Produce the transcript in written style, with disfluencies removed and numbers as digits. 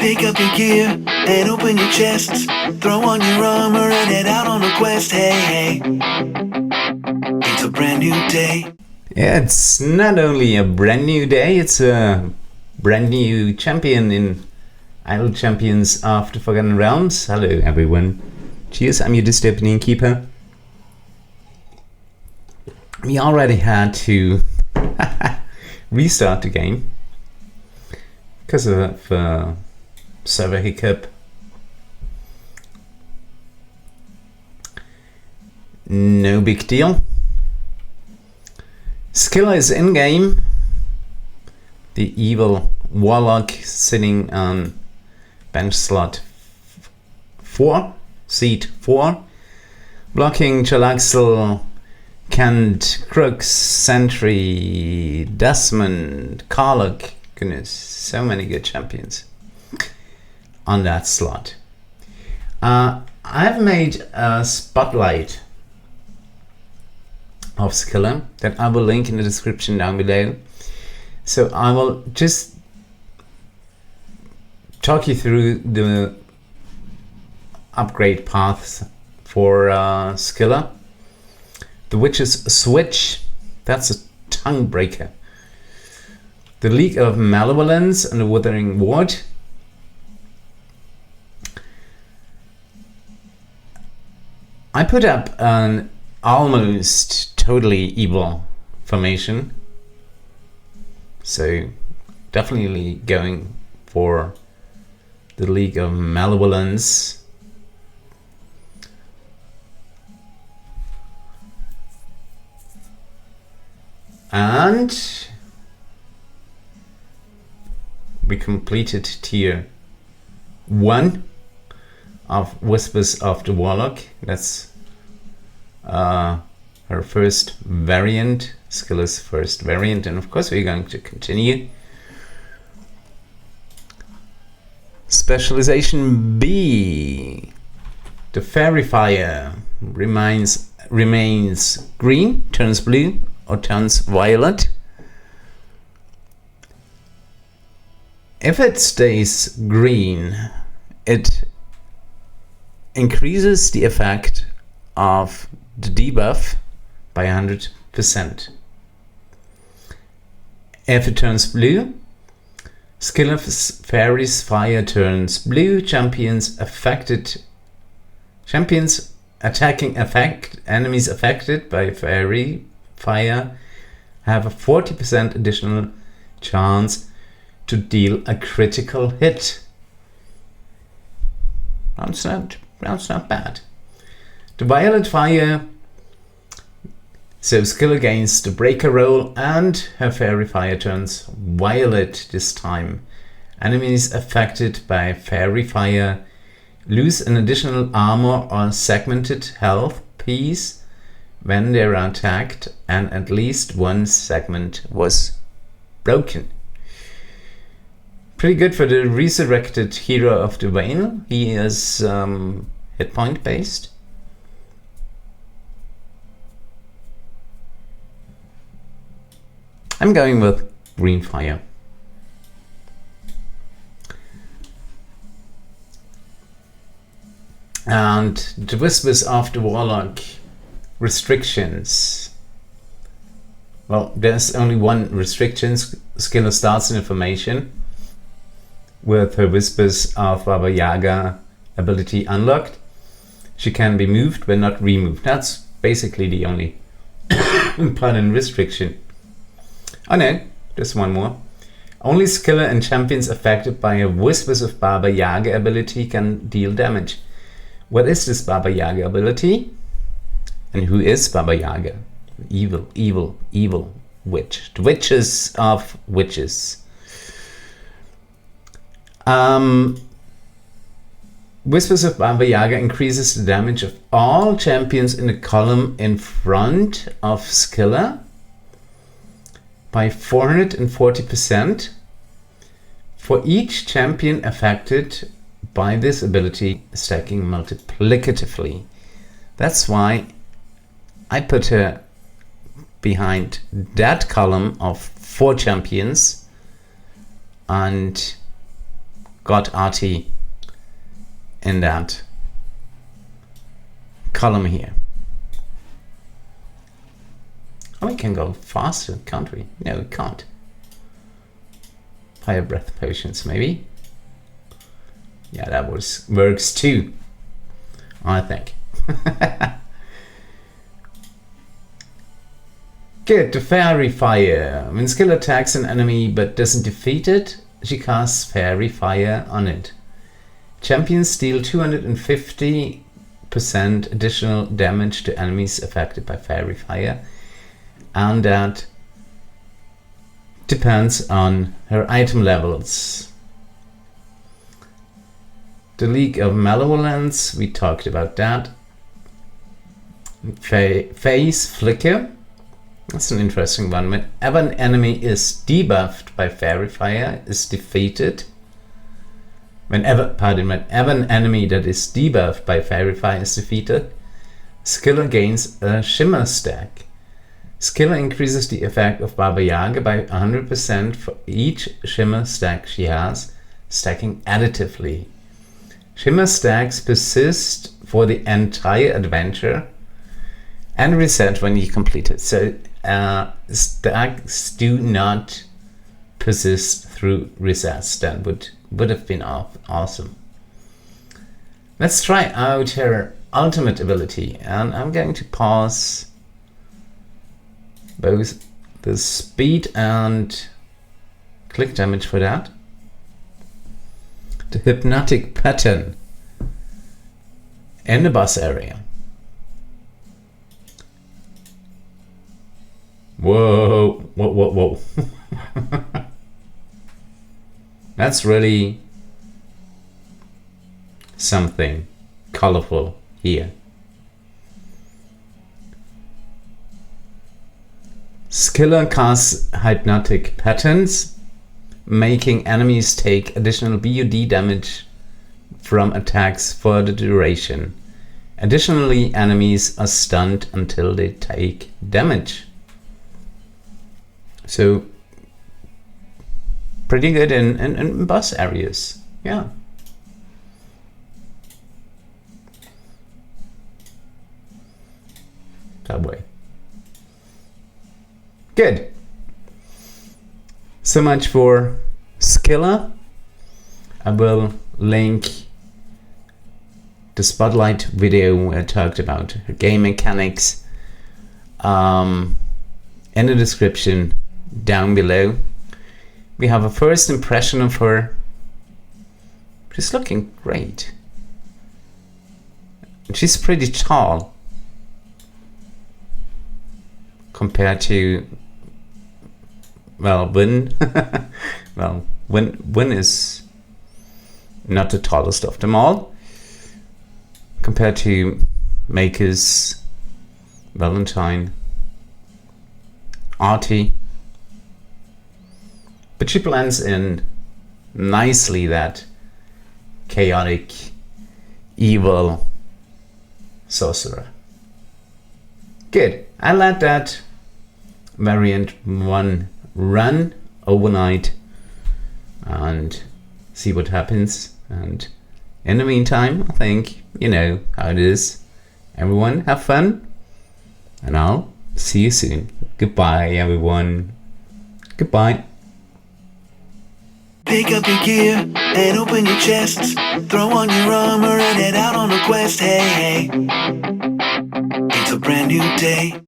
Pick up your gear and open your chests. Throw on your armor and head out on a quest. Hey, hey, it's a brand new day. Yeah, it's not only a brand new day, it's a brand new champion in Idle Champions of the Forgotten Realms. Hello everyone. Cheers, I'm your Dystopian Keeper. We already had to restart the game because of server hiccup. No big deal. Skylla is in game. The evil Warlock sitting on bench slot 4, seat 4, blocking Jalaxel, Kent, Crooks, Sentry, Desmond, Karluk. Goodness, so many good champions on that slot. I've made a spotlight of Skylla that I will link in the description down below. So I will just talk you through the upgrade paths for Skylla. The Witch's Switch, that's a tongue breaker. The League of Malevolence and the Withering Ward. I put up an almost totally evil formation, so definitely going for the League of Malevolence. And we completed tier 1 of Whispers of the Warlock. That's her first variant, Skylla's first variant, and of course we're going to continue. Specialization B. The Faerie Fire remains green, turns blue, or turns violet. If it stays green, it increases the effect of the debuff by 100%. If it turns blue, Skylla's Faerie Fire turns blue. Champions attacking enemies affected by Faerie Fire have a 40% additional chance to deal a critical hit. That's not bad. The Violet Fire, so Skylla gains the breaker roll and her Faerie Fire turns violet this time. Enemies affected by Faerie Fire lose an additional armor or segmented health piece when they are attacked, and at least one segment was broken. Pretty good for the resurrected hero of the Veil. He is hit point based. I'm going with green fire. And the Whispers of the Warlock restrictions. Well, there's only one restriction. Skylla starts in information with her Whispers of Baba Yaga ability unlocked. She can be moved but not removed. That's basically the only important restriction. Oh no, there's one more. Only Skylla and champions affected by a Whispers of Baba Yaga ability can deal damage. What is this Baba Yaga ability? And who is Baba Yaga? Evil, evil, evil witch. The witches of witches. Whispers of Baba Yaga increases the damage of all champions in the column in front of Skylla by 440% for each champion affected by this ability, stacking multiplicatively. That's why I put her behind that column of 4 champions, and got RT in that column here. Oh, we can go faster, can't we? No, we can't. Fire breath potions, maybe. Yeah, that works too, I think. Good, the Faerie Fire. When Skylla attacks an enemy but doesn't defeat it, she casts Faerie Fire on it. Champions deal 250% additional damage to enemies affected by Faerie Fire, and that depends on her item levels. The League of Malevolence, we talked about that. Phase Flicker. That's an interesting one. Whenever an enemy is debuffed by Faerie Fire, is defeated. Whenever an enemy that is debuffed by Faerie Fire is defeated, Skylla gains a Shimmer stack. Skylla increases the effect of Baba Yaga by 100% for each Shimmer stack she has, stacking additively. Shimmer stacks persist for the entire adventure and reset when you complete it. So stacks do not persist through resets. That would have been awesome. Let's try out her ultimate ability, and I'm going to pause both the speed and click damage for that. The Hypnotic Pattern in the boss area. Whoa, whoa. That's really something colorful here. Skylla casts Hypnotic Patterns, making enemies take additional BUD damage from attacks for the duration. Additionally, enemies are stunned until they take damage. So, pretty good in boss areas, yeah. That way. Good. So much for Skylla. I will link the Spotlight video where I talked about her game mechanics in the description down below. We have a first impression of her. She's looking great. She's pretty tall compared to, well, Wynn. Well, Wynn is not the tallest of them all compared to Makers, Valentine, Artie. But she blends in nicely that chaotic, evil sorcerer. Good. I let that variant 1 run overnight and see what happens. And in the meantime, I think you know how it is. Everyone have fun, and I'll see you soon. Goodbye, everyone. Goodbye. Pick up your gear and open your chests. Throw on your armor and head out on a quest. Hey, hey. It's a brand new day.